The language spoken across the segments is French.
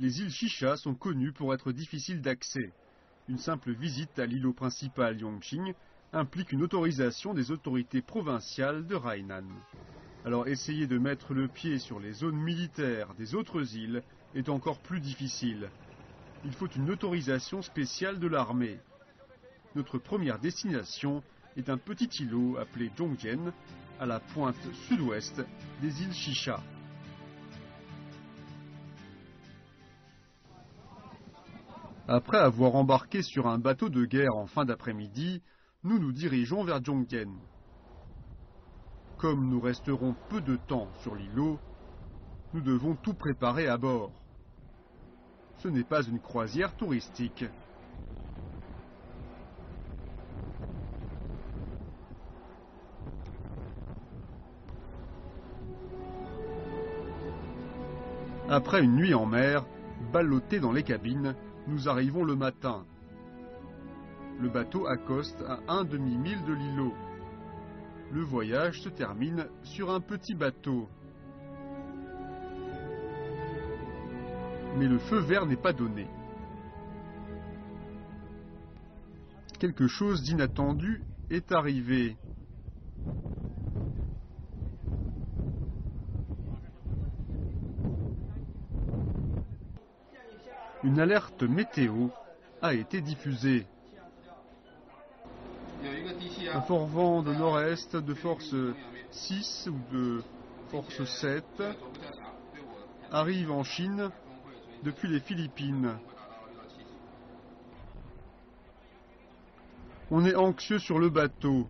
Les îles Shisha sont connues pour être difficiles d'accès. Une simple visite à l'îlot principal Yongqing implique une autorisation des autorités provinciales de Hainan. Alors essayer de mettre le pied sur les zones militaires des autres îles est encore plus difficile. Il faut une autorisation spéciale de l'armée. Notre première destination est un petit îlot appelé Zhongjian, à la pointe sud-ouest des îles Shisha. Après avoir embarqué sur un bateau de guerre en fin d'après-midi, nous nous dirigeons vers Zhongjian. Comme nous resterons peu de temps sur l'îlot, nous devons tout préparer à bord. Ce n'est pas une croisière touristique. Après une nuit en mer, ballottés dans les cabines, nous arrivons le matin. Le bateau accoste à un demi-mille de l'îlot. Le voyage se termine sur un petit bateau. Mais le feu vert n'est pas donné. Quelque chose d'inattendu est arrivé. Une alerte météo a été diffusée. Un fort vent de nord-est de force 6 ou de force 7 arrive en Chine depuis les Philippines. On est anxieux sur le bateau.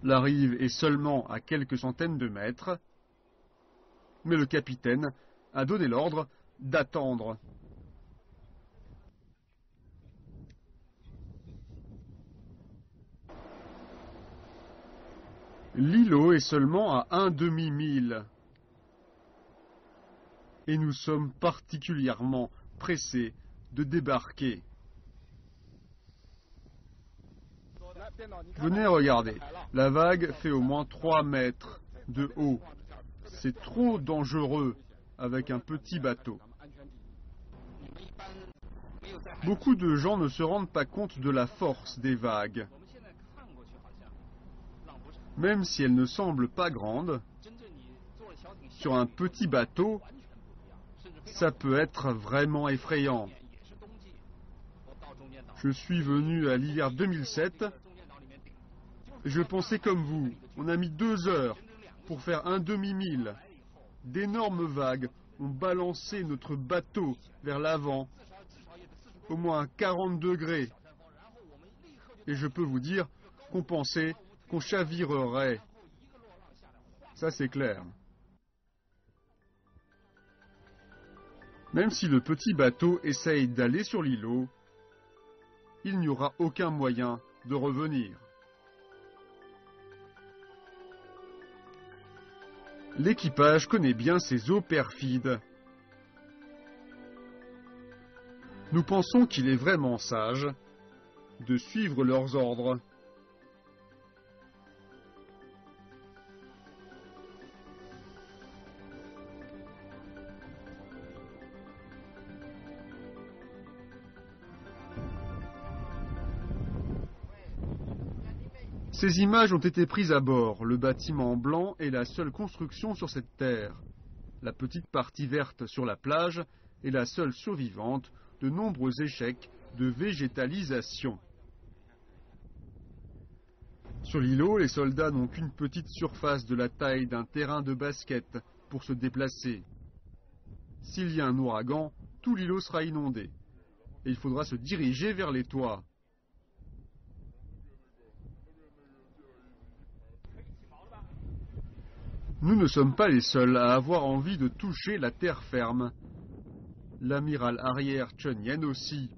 La rive est seulement à quelques centaines de mètres, mais le capitaine a donné l'ordre d'attendre. L'îlot est seulement à un demi-mille. Et nous sommes particulièrement pressés de débarquer. Venez regarder, la vague fait au moins 3 mètres de haut. C'est trop dangereux avec un petit bateau. Beaucoup de gens ne se rendent pas compte de la force des vagues. Même si elles ne semblent pas grandes, sur un petit bateau, ça peut être vraiment effrayant. Je suis venu à l'hiver 2007. Je pensais comme vous. On a mis 2 heures pour faire un demi-mille. D'énormes vagues ont balancé notre bateau vers l'avant, au moins 40 degrés. Et je peux vous dire qu'on pensait qu'on chavirerait. Ça, c'est clair. Même si le petit bateau essaye d'aller sur l'îlot, il n'y aura aucun moyen de revenir. L'équipage connaît bien ces eaux perfides. Nous pensons qu'il est vraiment sage de suivre leurs ordres. Ces images ont été prises à bord. Le bâtiment blanc est la seule construction sur cette terre. La petite partie verte sur la plage est la seule survivante de nombreux échecs de végétalisation. Sur l'îlot, les soldats n'ont qu'une petite surface de la taille d'un terrain de basket pour se déplacer. S'il y a un ouragan, tout l'îlot sera inondé. Et il faudra se diriger vers les toits. Nous ne sommes pas les seuls à avoir envie de toucher la terre ferme. L'amiral arrière Chen Yen aussi.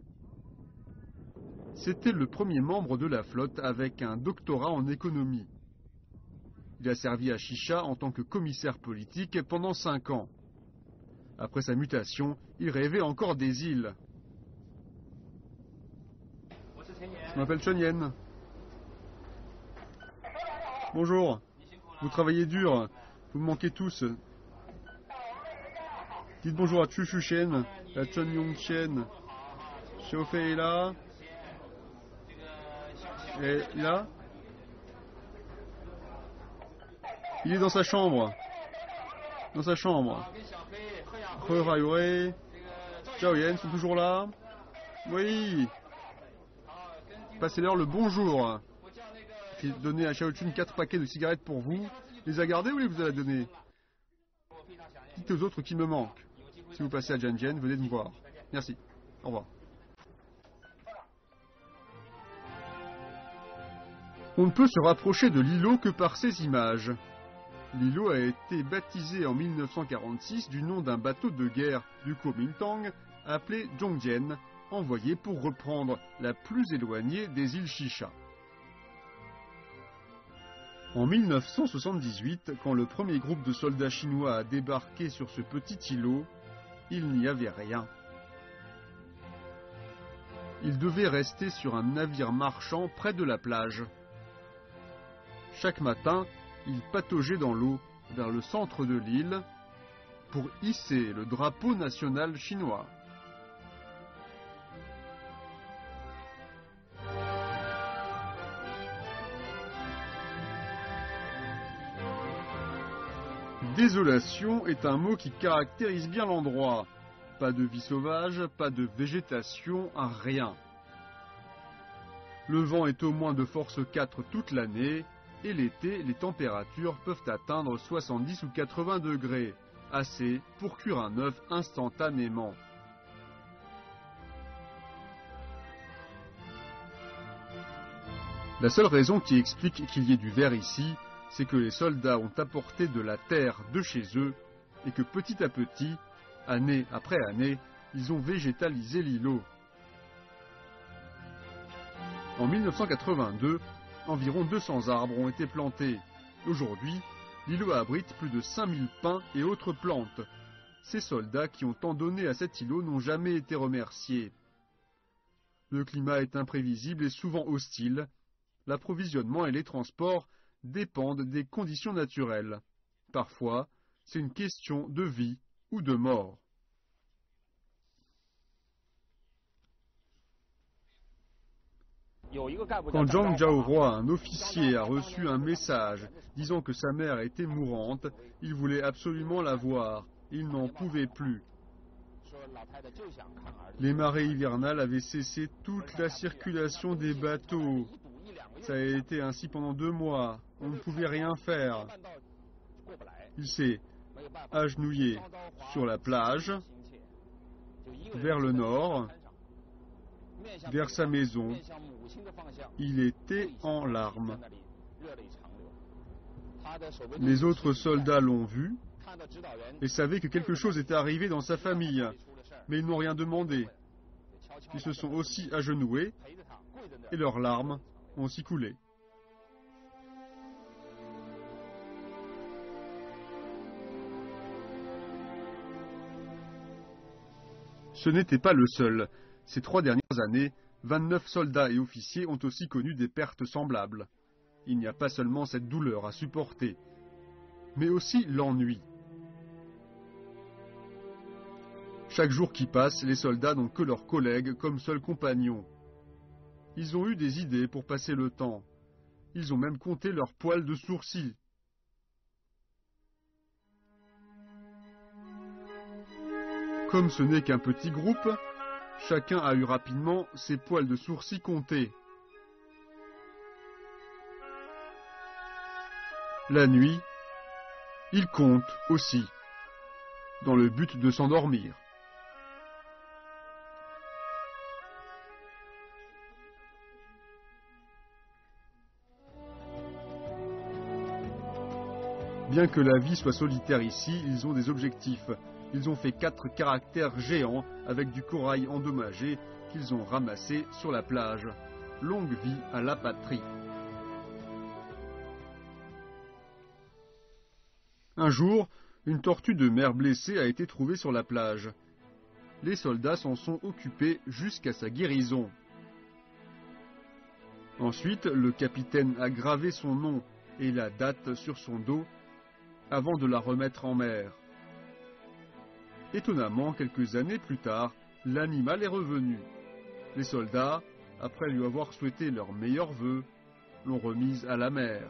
C'était le premier membre de la flotte avec un doctorat en économie. Il a servi à Shisha en tant que commissaire politique pendant 5 ans. Après sa mutation, il rêvait encore des îles. Je m'appelle Chen Yen. Bonjour. Vous travaillez dur. Vous me manquez tous. Dites bonjour à Chu Shen, à Chen Yongqian. Xiaofei est là. Et là, il est dans sa chambre. Dans sa chambre. He Haiwei, Zhao Yan sont toujours là. Oui. Passez-leur le bonjour. J'ai donné à Xiao Chun 4 paquets de cigarettes pour vous. Les a gardés ou les vous a donnés? Dites aux autres qui me manquent. Si vous passez à Jianjian, venez me voir. Merci. Au revoir. On ne peut se rapprocher de l'îlot que par ces images. L'îlot a été baptisé en 1946 du nom d'un bateau de guerre du Kuomintang appelé Zhongjian, envoyé pour reprendre la plus éloignée des îles Shisha. En 1978, quand le premier groupe de soldats chinois a débarqué sur ce petit îlot, il n'y avait rien. Ils devaient rester sur un navire marchand près de la plage. Chaque matin, ils pataugeaient dans l'eau vers le centre de l'île pour hisser le drapeau national chinois. Désolation est un mot qui caractérise bien l'endroit. Pas de vie sauvage, pas de végétation, rien. Le vent est au moins de force 4 toute l'année, et l'été, les températures peuvent atteindre 70 ou 80 degrés, assez pour cuire un œuf instantanément. La seule raison qui explique qu'il y ait du verre ici, c'est que les soldats ont apporté de la terre de chez eux et que petit à petit, année après année, ils ont végétalisé l'îlot. En 1982, environ 200 arbres ont été plantés. Aujourd'hui, l'îlot abrite plus de 5000 pins et autres plantes. Ces soldats qui ont tant donné à cet îlot n'ont jamais été remerciés. Le climat est imprévisible et souvent hostile. L'approvisionnement et les transports dépendent des conditions naturelles. Parfois, c'est une question de vie ou de mort. Quand Zhang Jiaorui, un officier, a reçu un message disant que sa mère était mourante, il voulait absolument la voir. Il n'en pouvait plus. Les marées hivernales avaient cessé toute la circulation des bateaux. Ça a été ainsi pendant 2 mois. On ne pouvait rien faire. Il s'est agenouillé sur la plage, vers le nord, vers sa maison. Il était en larmes. Les autres soldats l'ont vu et savaient que quelque chose était arrivé dans sa famille, mais ils n'ont rien demandé. Ils se sont aussi agenouillés et leurs larmes ont aussi coulé. Ce n'était pas le seul. Ces 3 dernières années, 29 soldats et officiers ont aussi connu des pertes semblables. Il n'y a pas seulement cette douleur à supporter, mais aussi l'ennui. Chaque jour qui passe, les soldats n'ont que leurs collègues comme seuls compagnons. Ils ont eu des idées pour passer le temps. Ils ont même compté leurs poils de sourcils. Comme ce n'est qu'un petit groupe, chacun a eu rapidement ses poils de sourcils comptés. La nuit, ils comptent aussi, dans le but de s'endormir. Bien que la vie soit solitaire ici, ils ont des objectifs. Ils ont fait 4 caractères géants avec du corail endommagé qu'ils ont ramassé sur la plage. Longue vie à la patrie. Un jour, une tortue de mer blessée a été trouvée sur la plage. Les soldats s'en sont occupés jusqu'à sa guérison. Ensuite, le capitaine a gravé son nom et la date sur son dos avant de la remettre en mer. Étonnamment, quelques années plus tard, l'animal est revenu. Les soldats, après lui avoir souhaité leurs meilleurs vœux, l'ont remise à la mer.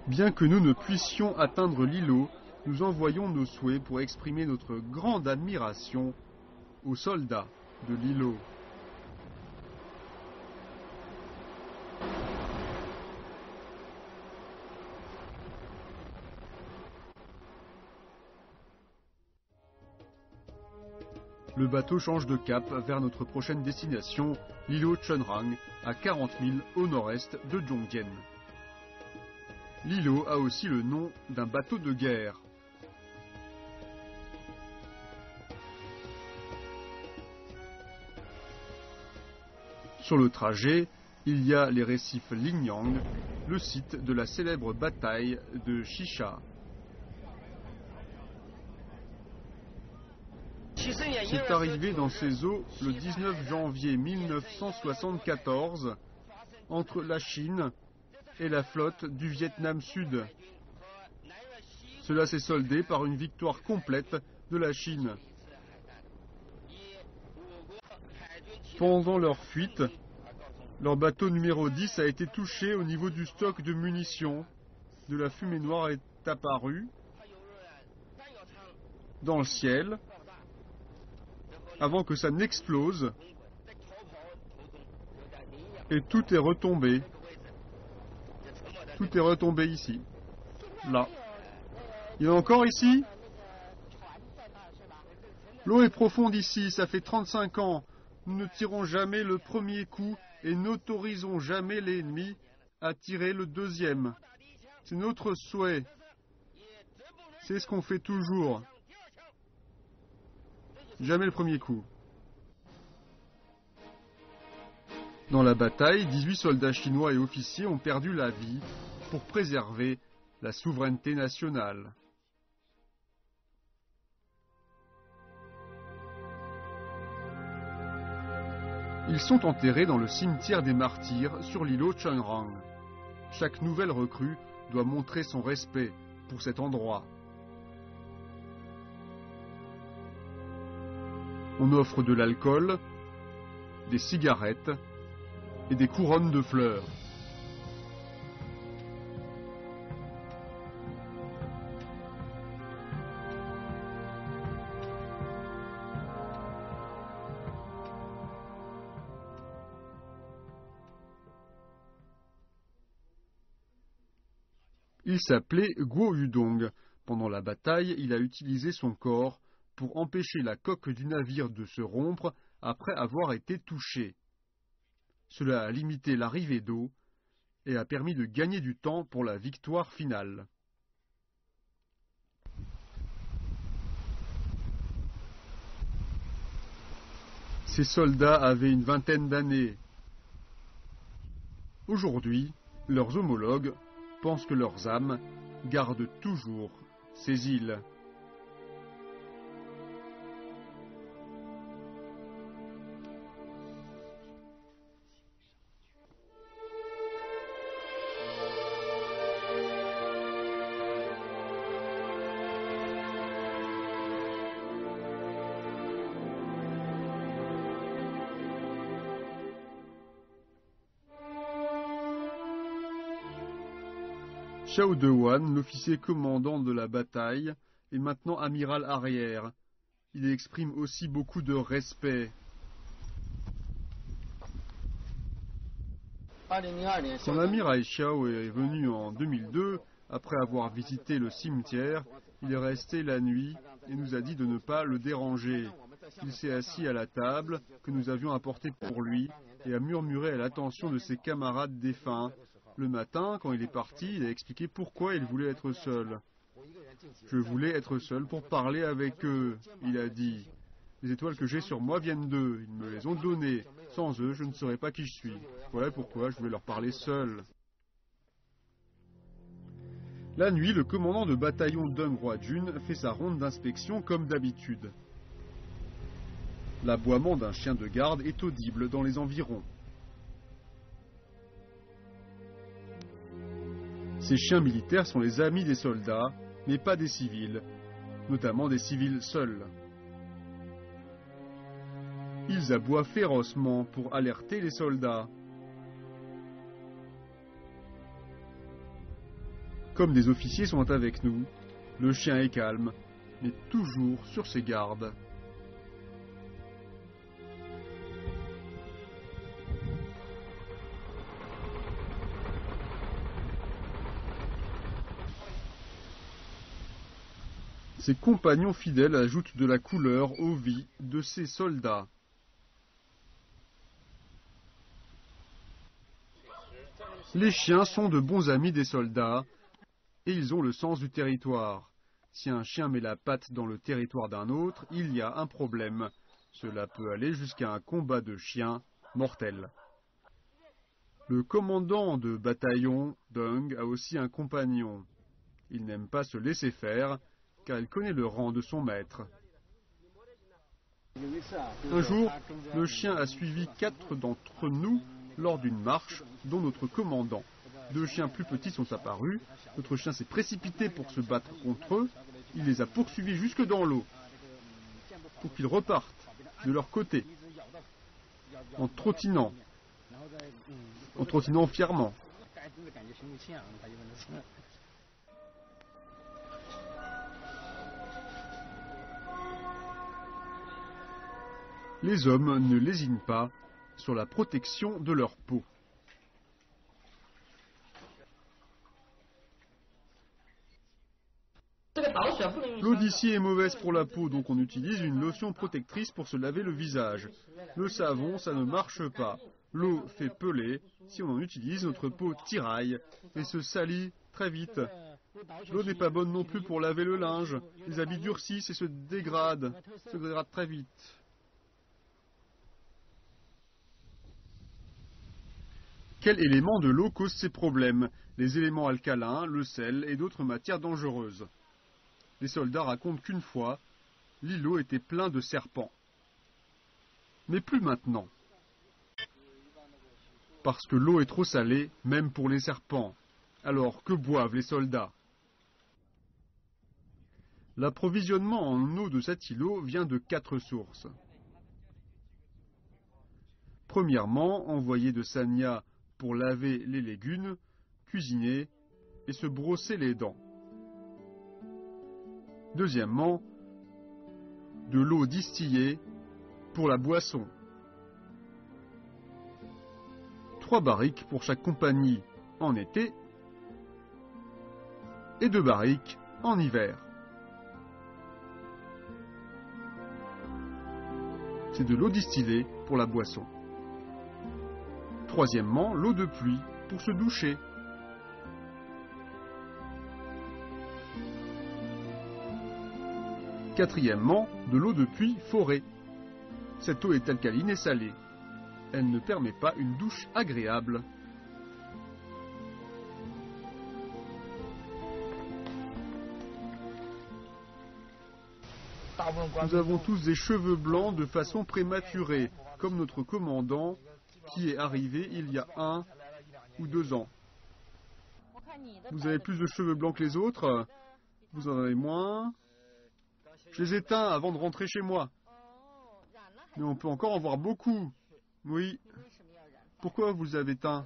Bien que nous ne puissions atteindre l'îlot, nous envoyons nos souhaits pour exprimer notre grande admiration aux soldats de l'îlot. Le bateau change de cap vers notre prochaine destination, l'îlot Chonrang, à 40 000 au nord-est de Zhongjian. L'îlot a aussi le nom d'un bateau de guerre. Sur le trajet, il y a les récifs Linyang, le site de la célèbre bataille de Shisha. C'est arrivé dans ces eaux le 19 janvier 1974 entre la Chine et la flotte du Vietnam Sud. Cela s'est soldé par une victoire complète de la Chine. Pendant leur fuite, leur bateau numéro 10 a été touché au niveau du stock de munitions. De la fumée noire est apparue dans le ciel avant que ça n'explose et tout est retombé. Tout est retombé ici. Là. Il y en a encore ici? L'eau est profonde ici, ça fait 35 ans. Nous ne tirons jamais le premier coup et n'autorisons jamais l'ennemi à tirer le deuxième. C'est notre souhait. C'est ce qu'on fait toujours. Jamais le premier coup. Dans la bataille, 18 soldats chinois et officiers ont perdu la vie pour préserver la souveraineté nationale. Ils sont enterrés dans le cimetière des martyrs sur l'îlot Chonrang. Chaque nouvelle recrue doit montrer son respect pour cet endroit. On offre de l'alcool, des cigarettes et des couronnes de fleurs. Il s'appelait Guo Yudong. Pendant la bataille, il a utilisé son corps pour empêcher la coque du navire de se rompre après avoir été touché. Cela a limité l'arrivée d'eau et a permis de gagner du temps pour la victoire finale. Ces soldats avaient une vingtaine d'années. Aujourd'hui, leurs homologues pensent que leurs âmes gardent toujours ces îles. Xiao Dewan, l'officier commandant de la bataille, est maintenant amiral arrière. Il exprime aussi beaucoup de respect. Son amiral Xiao est venu en 2002, après avoir visité le cimetière. Il est resté la nuit et nous a dit de ne pas le déranger. Il s'est assis à la table que nous avions apportée pour lui et a murmuré à l'attention de ses camarades défunts. Le matin, quand il est parti, il a expliqué pourquoi il voulait être seul. Je voulais être seul pour parler avec eux, il a dit. Les étoiles que j'ai sur moi viennent d'eux, ils me les ont données. Sans eux, je ne saurais pas qui je suis. Voilà pourquoi je voulais leur parler seul. La nuit, le commandant de bataillon Deng Huajun fait sa ronde d'inspection comme d'habitude. L'aboiement d'un chien de garde est audible dans les environs. Ces chiens militaires sont les amis des soldats, mais pas des civils, notamment des civils seuls. Ils aboient férocement pour alerter les soldats. Comme des officiers sont avec nous, le chien est calme, mais toujours sur ses gardes. Ses compagnons fidèles ajoutent de la couleur aux vies de ces soldats. Les chiens sont de bons amis des soldats et ils ont le sens du territoire. Si un chien met la patte dans le territoire d'un autre, il y a un problème. Cela peut aller jusqu'à un combat de chiens mortel. Le commandant de bataillon, Deng, a aussi un compagnon. Il n'aime pas se laisser faire, car il connaît le rang de son maître. Un jour, le chien a suivi 4 d'entre nous lors d'une marche, dont notre commandant. 2 chiens plus petits sont apparus. Notre chien s'est précipité pour se battre contre eux. Il les a poursuivis jusque dans l'eau, pour qu'ils repartent de leur côté, en trottinant fièrement. Les hommes ne lésinent pas sur la protection de leur peau. L'eau d'ici est mauvaise pour la peau, donc on utilise une lotion protectrice pour se laver le visage. Le savon, ça ne marche pas. L'eau fait peler. Si on en utilise, notre peau tiraille et se salit très vite. L'eau n'est pas bonne non plus pour laver le linge. Les habits durcissent et se dégradent très vite. Quel élément de l'eau cause ces problèmes? Les éléments alcalins, le sel et d'autres matières dangereuses. Les soldats racontent qu'une fois, l'îlot était plein de serpents. Mais plus maintenant. Parce que l'eau est trop salée, même pour les serpents. Alors, que boivent les soldats? L'approvisionnement en eau de cet îlot vient de 4 sources. Premièrement, envoyé de Sanya pour laver les légumes, cuisiner et se brosser les dents. Deuxièmement, de l'eau distillée pour la boisson. 3 barriques pour chaque compagnie en été et 2 barriques en hiver. C'est de l'eau distillée pour la boisson. Troisièmement, l'eau de pluie pour se doucher. Quatrièmement, de l'eau de pluie forêt. Cette eau est alcaline et salée. Elle ne permet pas une douche agréable. Nous avons tous des cheveux blancs de façon prématurée, comme notre commandant qui est arrivé il y a 1 ou 2 ans. Vous avez plus de cheveux blancs que les autres? Vous en avez moins? Je les éteins avant de rentrer chez moi. Mais on peut encore en voir beaucoup. Oui. Pourquoi vous avez éteint?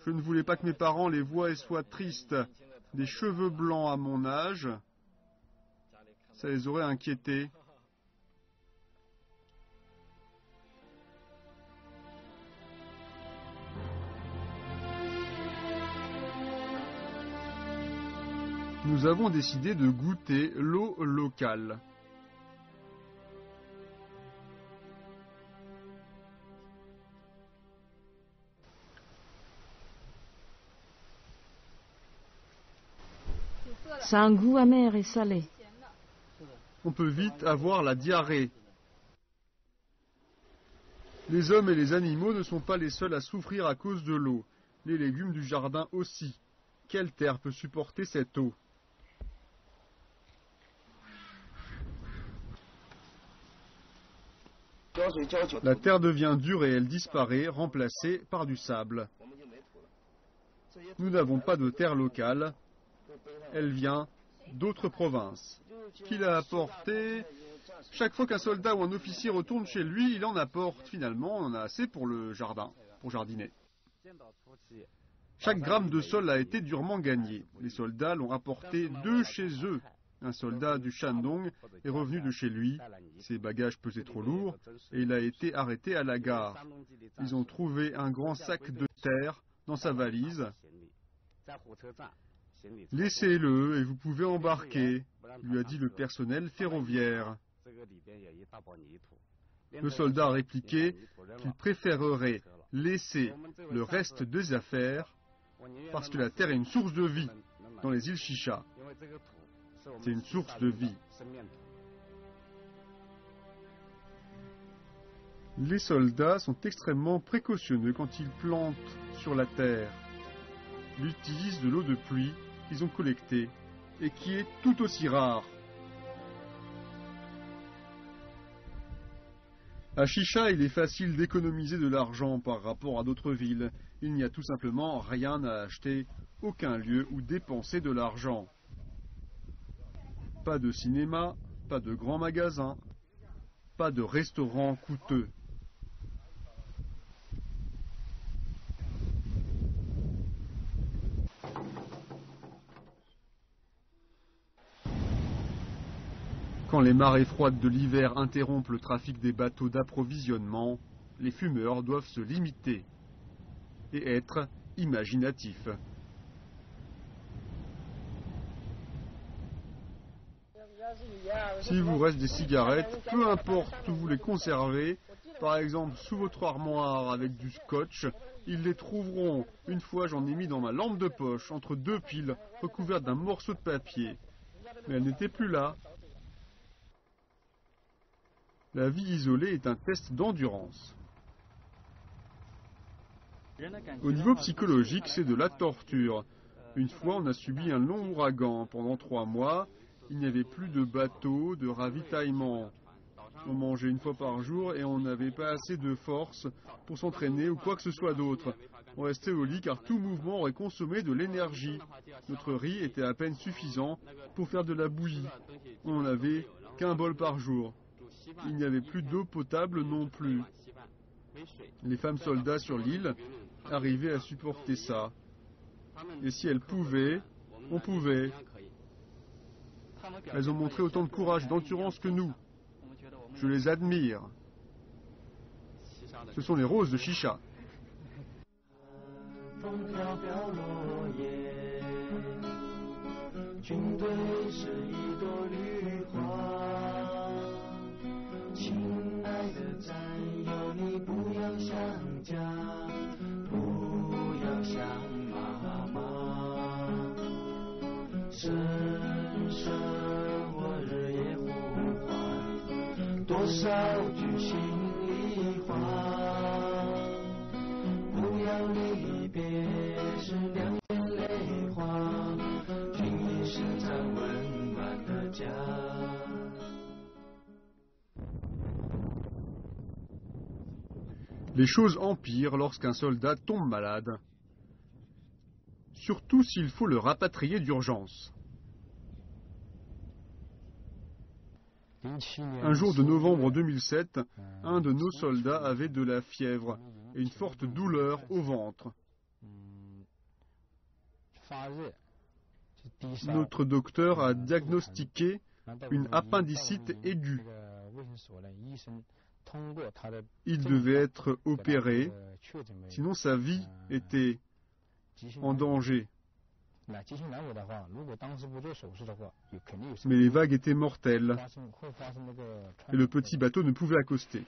Je ne voulais pas que mes parents les voient et soient tristes. Des cheveux blancs à mon âge, ça les aurait inquiétés. Nous avons décidé de goûter l'eau locale. Ça a un goût amer et salé. On peut vite avoir la diarrhée. Les hommes et les animaux ne sont pas les seuls à souffrir à cause de l'eau. Les légumes du jardin aussi. quelle terre peut supporter cette eau? La terre devient dure et elle disparaît, remplacée par du sable. Nous n'avons pas de terre locale, elle vient d'autres provinces. Qui l'a apportée? Chaque fois qu'un soldat ou un officier retourne chez lui, il en apporte. Finalement, on en a assez pour le jardin, pour jardiner. Chaque gramme de sol a été durement gagné. Les soldats l'ont rapporté de chez eux. Un soldat du Shandong est revenu de chez lui. Ses bagages pesaient trop lourds et il a été arrêté à la gare. Ils ont trouvé un grand sac de terre dans sa valise. Laissez-le et vous pouvez embarquer, lui a dit le personnel ferroviaire. Le soldat a répliqué qu'il préférerait laisser le reste des affaires parce que la terre est une source de vie dans les îles Shisha. C'est une source de vie. Les soldats sont extrêmement précautionneux quand ils plantent sur la terre. Ils utilisent de l'eau de pluie qu'ils ont collectée et qui est tout aussi rare. À Shisha, il est facile d'économiser de l'argent par rapport à d'autres villes. Il n'y a tout simplement rien à acheter, aucun lieu où dépenser de l'argent. Pas de cinéma, pas de grands magasins, pas de restaurants coûteux. Quand les marées froides de l'hiver interrompent le trafic des bateaux d'approvisionnement, les fumeurs doivent se limiter et être imaginatifs. S'il vous reste des cigarettes, peu importe où vous les conservez, par exemple sous votre armoire avec du scotch, ils les trouveront. Une fois, j'en ai mis dans ma lampe de poche, entre deux piles recouvertes d'un morceau de papier. Mais elle n'était plus là. La vie isolée est un test d'endurance. Au niveau psychologique, c'est de la torture. Une fois, on a subi un long ouragan. Pendant 3 mois, il n'y avait plus de bateaux, de ravitaillement. On mangeait une fois par jour et on n'avait pas assez de force pour s'entraîner ou quoi que ce soit d'autre. On restait au lit car tout mouvement aurait consommé de l'énergie. Notre riz était à peine suffisant pour faire de la bouillie. On n'avait qu'un bol par jour. Il n'y avait plus d'eau potable non plus. Les femmes soldats sur l'île arrivaient à supporter ça. Et si elles pouvaient, on pouvait. Elles ont montré autant de courage et d'endurance que nous. Je les admire. Ce sont les roses de Shisha. Les choses empirent lorsqu'un soldat tombe malade, surtout s'il faut le rapatrier d'urgence. Un jour de novembre 2007, un de nos soldats avait de la fièvre et une forte douleur au ventre. Notre docteur a diagnostiqué une appendicite aiguë. Il devait être opéré, sinon sa vie était en danger. Mais les vagues étaient mortelles et le petit bateau ne pouvait accoster.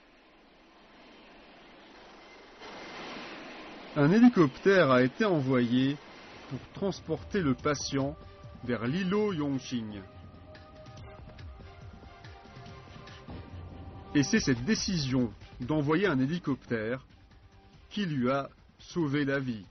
Un hélicoptère a été envoyé pour transporter le patient vers l'îlot Yongqing. Et c'est cette décision d'envoyer un hélicoptère qui lui a sauvé la vie.